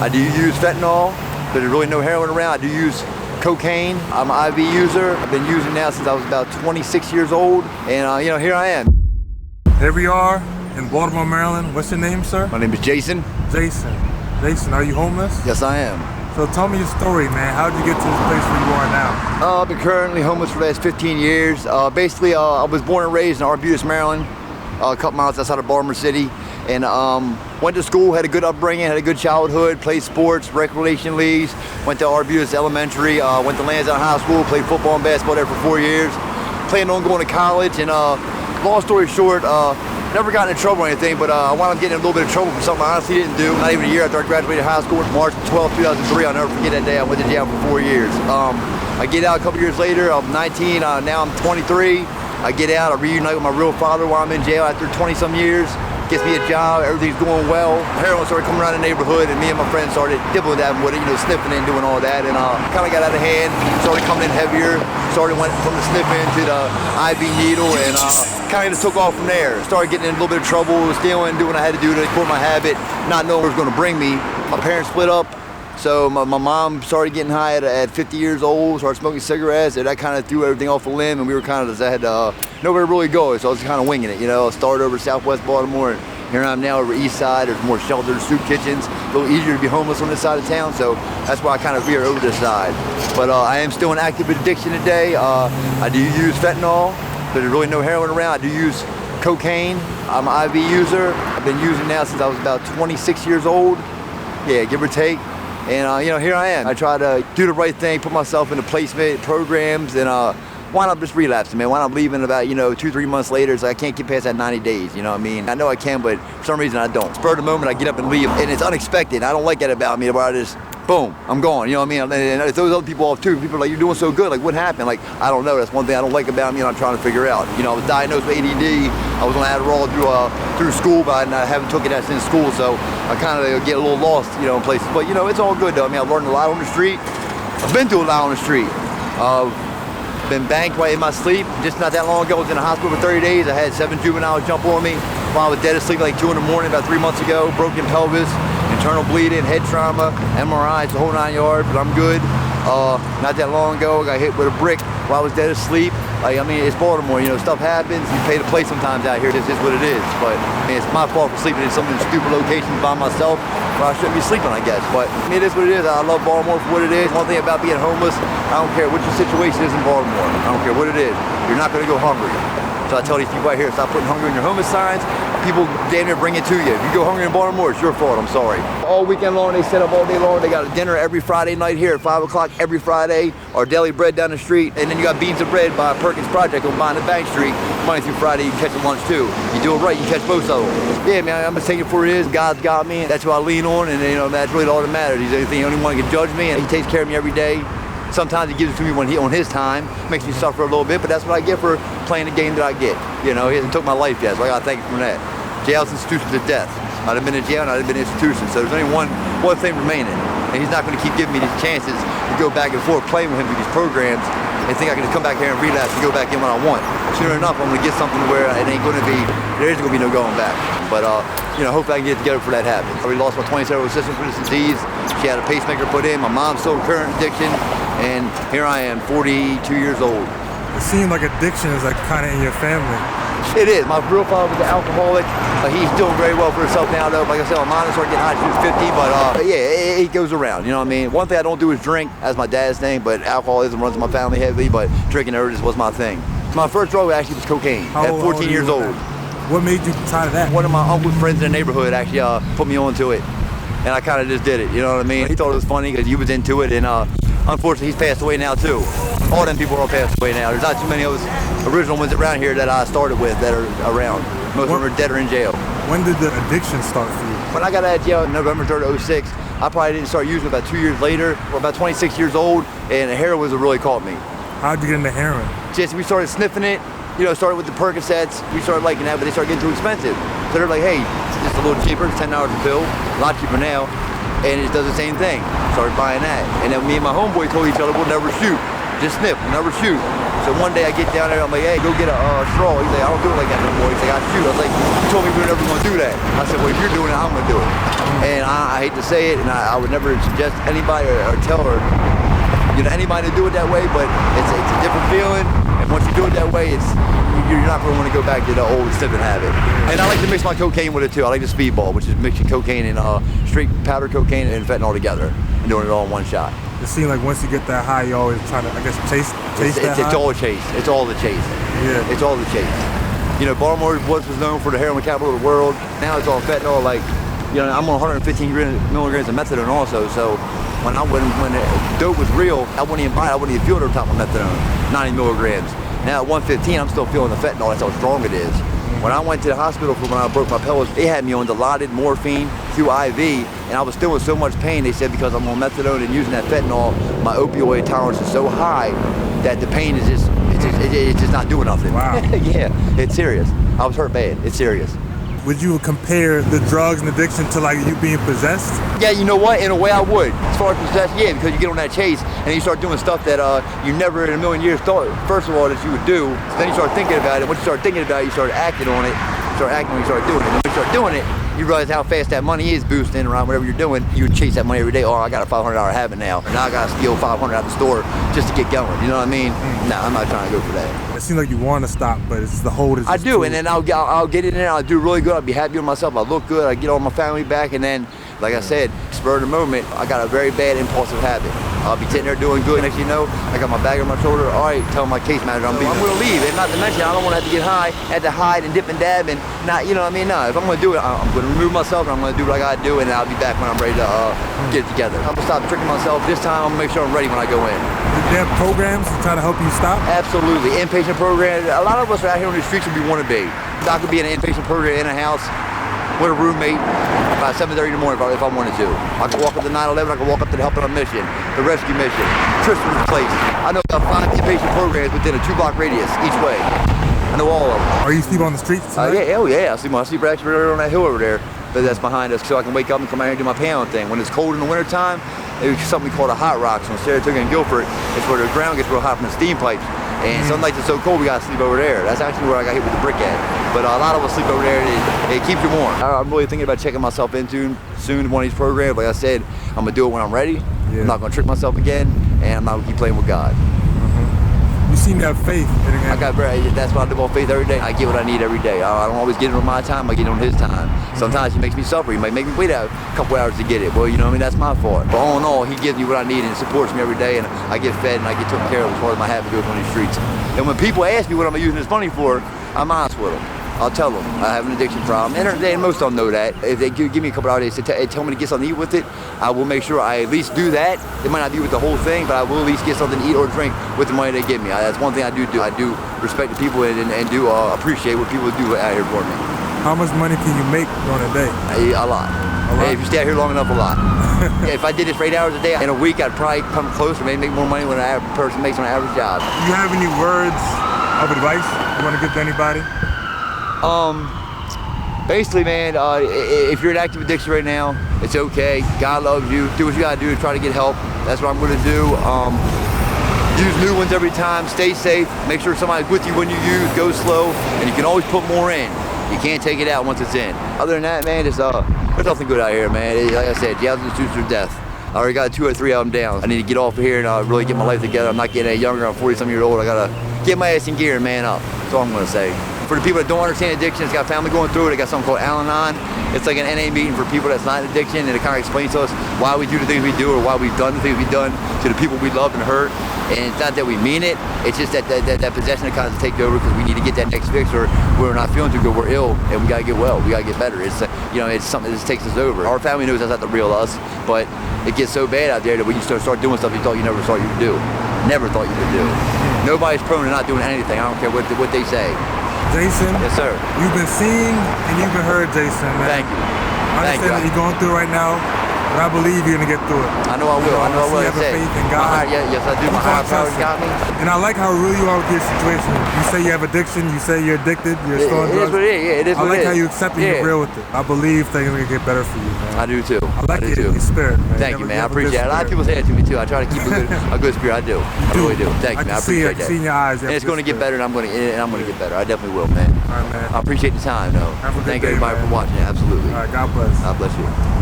I do use fentanyl, but there's really no heroin around. I do use cocaine. I'm an IV user. I've been using now since I was about 26 years old, and here I am. Here we are in Baltimore, Maryland. What's your name, sir? My name is Jason. Jason, are you homeless? Yes, I am. So tell me your story, man. How did you get to this place where you are now? I've been currently homeless for the last 15 years. Basically, I was born and raised in Arbutus, Maryland, a couple miles outside of Baltimore City, and went to school, had a good upbringing, had a good childhood, played sports, recreation leagues, went to Arbutus Elementary, went to Lansdowne High School, played football and basketball there for 4 years, planned on going to college, and long story short, never got into trouble or anything, but I wound up getting in a little bit of trouble for something I honestly didn't do. Not even a year after I graduated high school, March 12, 2003, I'll never forget that day. I went to jail for 4 years. I get out a couple years later, I'm 19, now I'm 23. I get out, I reunite with my real father while I'm in jail after 20 some years. Gets me a job, everything's going well. Heroin started coming around the neighborhood, and me and my friends started dibbling that with it, sniffing it and doing all that, and kind of got out of hand, started coming in heavier, went from the sniffing to the IV needle, and kind of just took off from there. Started getting in a little bit of trouble, stealing, doing what I had to do to quit my habit, not knowing where it was going to bring me. My parents split up, so my mom started getting high at 50 years old, started smoking cigarettes, and that kind of threw everything off a limb, and we were kind of just, I had nowhere to really go, so I was kind of winging it, I started over Southwest Baltimore, and here I am now over East Side. There's more shelters, soup kitchens, a little easier to be homeless on this side of town, so that's why I kind of veer over this side. But I am still in active addiction today. I do use fentanyl, but there's really no heroin around. I do use cocaine. I'm an IV user. I've been using now since I was about 26 years old, give or take. And here I am. I try to do the right thing, put myself into placement programs, and why not just relapsing, man? Why not leaving about, 2-3 months later? So I can't get past that 90 days, you know what I mean? I know I can, but for some reason I don't. Spur of the moment, I get up and leave, and it's unexpected. I don't like that about me, where I just, boom, I'm gone, you know what I mean? And it throws other people off too. People are like, you're doing so good, like what happened? Like, I don't know, that's one thing I don't like about me, and I'm trying to figure out. I was diagnosed with ADD, I was on Adderall through school, but I haven't taken that since school, so I kind of get a little lost, in places. But, it's all good though. I mean, I've learned a lot on the street. I've been through a lot on the street. Been banked while in my sleep. Just not that long ago, I was in the hospital for 30 days. I had 7 juveniles jump on me while I was dead asleep like 2 in the morning about 3 months ago. Broken pelvis, internal bleeding, head trauma, MRI, it's the whole 9 yards, but I'm good. Not that long ago, I got hit with a brick while I was dead asleep. It's Baltimore, stuff happens. You pay to play sometimes out here. This is what it is. But it's my fault for sleeping in some of these stupid locations by myself where I shouldn't be sleeping, I guess. But it is what it is. I love Baltimore for what it is. One thing about being homeless, I don't care what your situation is in Baltimore. I don't care what it is. You're not going to go hungry. So I tell these people right here, stop putting hunger in your homeless signs. People damn near bring it to you. If you go hungry in Baltimore, it's your fault. I'm sorry. All weekend long, they set up all day long. They got a dinner every Friday night here at 5 o'clock every Friday. Our deli bread down the street. And then you got Beans and Bread by Perkins Project on Behind the Bank Street. Monday through Friday, you can catch a lunch too. You do it right, you catch both of them. Yeah, man, I'm just taking it for it is. God's got me. That's who I lean on, and that's really all that matters. He's the only one who can judge me, and he takes care of me every day. Sometimes he gives it to me when on his time, makes me suffer a little bit, but that's what I get for playing the game that I get. He hasn't took my life yet, so I gotta thank him for that. Jail's institutions of death. I'd have been in jail and I'd have been in institutions, so there's only one thing remaining. And he's not gonna keep giving me these chances to go back and forth playing with him through these programs and think I can just come back here and relapse and go back in when I want. Sooner enough, I'm gonna get something where there isn't gonna be no going back. But hopefully I can get together for that happen. I already lost my 27-year-old sister for this disease. She had a pacemaker put in. My mom's still in current addiction. And here I am, 42 years old. It seems like addiction is kind of in your family. It is. My real father was an alcoholic. He's doing very well for himself now, though. Like I said, mine started getting high. She was 50, but yeah, it goes around. You know what I mean? One thing I don't do is drink, as my dad's thing, but alcoholism runs in my family heavily. But drinking just was my thing. My first drug actually was cocaine. At 14 years old. What made you try that? One of my uncle's friends in the neighborhood actually put me onto it, and I kind of just did it. You know what I mean? He thought it was funny because he was into it, and unfortunately, he's passed away now too. All them people are passed away now. There's not too many of us original ones around here that I started with that are around. Most of them are dead or in jail. When did the addiction start for you? When I got out of jail in November 3rd, 06, I probably didn't start using it about 2 years later. Or about 26 years old, and heroin was what really caught me. How'd you get into heroin? Just we started sniffing it. Started with the Percocets. We started liking that, but they started getting too expensive. So they're like, hey, it's just a little cheaper. It's $10 a pill, a lot cheaper now. And it does the same thing. Started buying that. And then me and my homeboy told each other, we'll never shoot. Just sniff, we'll never shoot. So So one day I get down there, I'm like, hey, go get a straw. He's like, I don't do it like that no more. He's like, I shoot. I was like, you told me we were never gonna do that. I said, well, if you're doing it, I'm gonna do it. And I hate to say it, and I would never suggest anybody or tell her, anybody to do it that way, but it's a different feeling. And once you do it that way, you're not going to want to go back to the old sniffing habit. And I like to mix my cocaine with it too. I like the speedball, which is mixing cocaine and straight powder cocaine and fentanyl together and doing it all in one shot. It seems like once you get that high, you always try to, I guess, chase that high. It's all a chase. It's all the chase. Yeah. It's all the chase. Baltimore was known for the heroin capital of the world. Now it's all fentanyl. Like, I'm on 115 milligrams of methadone also. So when dope was real, I wouldn't even buy it. I wouldn't even feel the top of methadone, 90 milligrams. Now at 115, I'm still feeling the fentanyl. That's how strong it is. When I went to the hospital for when I broke my pelvis, they had me on Dilaudid morphine through IV, and I was still in so much pain. They said because I'm on methadone and using that fentanyl, my opioid tolerance is so high that the pain is it's just not doing nothing. Wow. Yeah, it's serious. I was hurt bad. It's serious. Would you compare the drugs and addiction to like you being possessed? Yeah, you know what? In a way I would. As far as possessed, yeah, because you get on that chase and you start doing stuff that you never in a million years thought, first of all, that you would do. So then you start thinking about it. Once you start thinking about it, you start acting on it. You start acting when you start doing it. And when you start doing it, you realize how fast that money is boosting around whatever you're doing. You would chase that money every day. Oh, I got a $500 habit now. And now I got to steal $500 out the store just to get going. You know what I mean? Nah, I'm not trying to go for that. It seems like you want to stop, but it's the hold. I do, and then I'll get in there. I'll do really good. I'll be happy with myself. I'll look good. I get all my family back, and then, like I said, spur of the moment, I got a very bad impulsive habit. I'll be sitting there doing good. Next thing you know, I got my bag on my shoulder. All right, tell my case manager I'm leaving. I'm going to leave, and not to mention I don't want to have to get high, have to hide and dip and dab, and not, you know what I mean? No, if I'm going to do it, I'm going to remove myself, and I'm going to do what I got to do, and I'll be back when I'm ready to get it together. I'm going to stop tricking myself. This time, I'm going to make sure I'm ready when I go in. Do they have programs to try to help you stop? Absolutely. Inpatient programs. A lot of us are out here on the streets where we want to be. I could be in an inpatient program in a house with a roommate by 7:30 in the morning if I wanted to. I could walk up to 911, I could walk up to the Help on a Mission, the Rescue Mission, Tristan's Place. I know about 5 inpatient programs within a 2-block radius each way. I know all of them. Are you sleep on the streets tonight? Yeah, hell yeah. I sleep actually right on that hill over there. But that's behind us, so I can wake up and come out here and do my pound thing. When it's cold in the wintertime, there's something called a hot rocks on Saratoga and Guilford. It's where the ground gets real hot from the steam pipes. And some nights it's so cold we gotta sleep over there. That's actually where I got hit with the brick at. But a lot of us sleep over there and it keeps you warm. I'm really thinking about checking myself into soon one of these programs. Like I said, I'm gonna do it when I'm ready. Yeah. I'm not gonna trick myself again, and I'm not gonna keep playing with God. You seem to have faith. That's why I live on faith every day. I get what I need every day. I don't always get it on my time, I get it on his time. Sometimes he makes me suffer. He might make me wait a couple hours to get it. Well, you know what I mean? That's my fault. But all in all, he gives me what I need and supports me every day, and I get fed and I get taken care of as far as my habit goes on these streets. And when people ask me what I'm using this money for, I'm honest with them. I'll tell them I have an addiction problem, and most of them know that. If they give me a couple hours to tell me to get something to eat with it, I will make sure I at least do that. It might not be with the whole thing, but I will at least get something to eat or drink with the money they give me. That's one thing I do. I do respect the people and do appreciate what people do out here for me. How much money can you make during a day? A lot. Hey, if you stay out here long enough, a lot. Yeah, if I did this for 8 hours a day, in a week I'd probably come close or maybe make more money than an average person makes on an average job. Do you have any words of advice you want to give to anybody? Basically, man, if you're in active addiction right now, it's okay. God loves you. Do what you gotta do to try to get help. That's what I'm gonna do. Use new ones every time. Stay safe. Make sure somebody's with you when you use. Go slow, and you can always put more in. You can't take it out once it's in. Other than that, man, there's nothing good out here, man. Like I said, jabs and suits are death. I already got 2 or 3 of them down. I need to get off of here and really get my life together. I'm not getting any younger. I'm 40-some years old. I gotta get my ass in gear and man up. That's all I'm gonna say. For the people that don't understand addiction, it's got family going through it. They got something called Al-Anon. It's like an NA meeting for people that's not in addiction, and it kind of explains to us why we do the things we do or why we've done the things we've done to the people we love and hurt. And it's not that we mean it. It's just that possession that kind of takes over because we need to get that next fix, or we're not feeling too good. We're ill, and we gotta get well. We gotta get better. It's it's something that just takes us over. Our family knows that's not the real us, but it gets so bad out there that when you start doing stuff you thought you never thought you would do, never thought you would do. Nobody's prone to not doing anything. I don't care what they say. Jason. Yes, sir. You've been seen and you've been heard, Jason, man. Thank you. I understand what you're going through right now. but I believe you're gonna get through it. I know I will. I know I will. You have a faith in God. Yes, I do. My higher power got me. And I like how real you are with your situation. You say you have addiction. You say you're addicted. You're still on drugs. It is what it is. Yeah, it is I what like it how is. you accept it. You're real with it. I believe things are gonna get better for you, man. I do too. I like do it. too. Your spirit, man. Thank you, man. I appreciate it. A lot of people say that to me too. I try to keep a good spirit. I do. I really do. Thank you, man. I appreciate that. I can see in your eyes. And it's going to get better, and I'm going to get better. I definitely will, man. All right, man. I appreciate the time, though. Have a good Thank day, everybody man. for watching. Absolutely. All right, God bless. God bless you.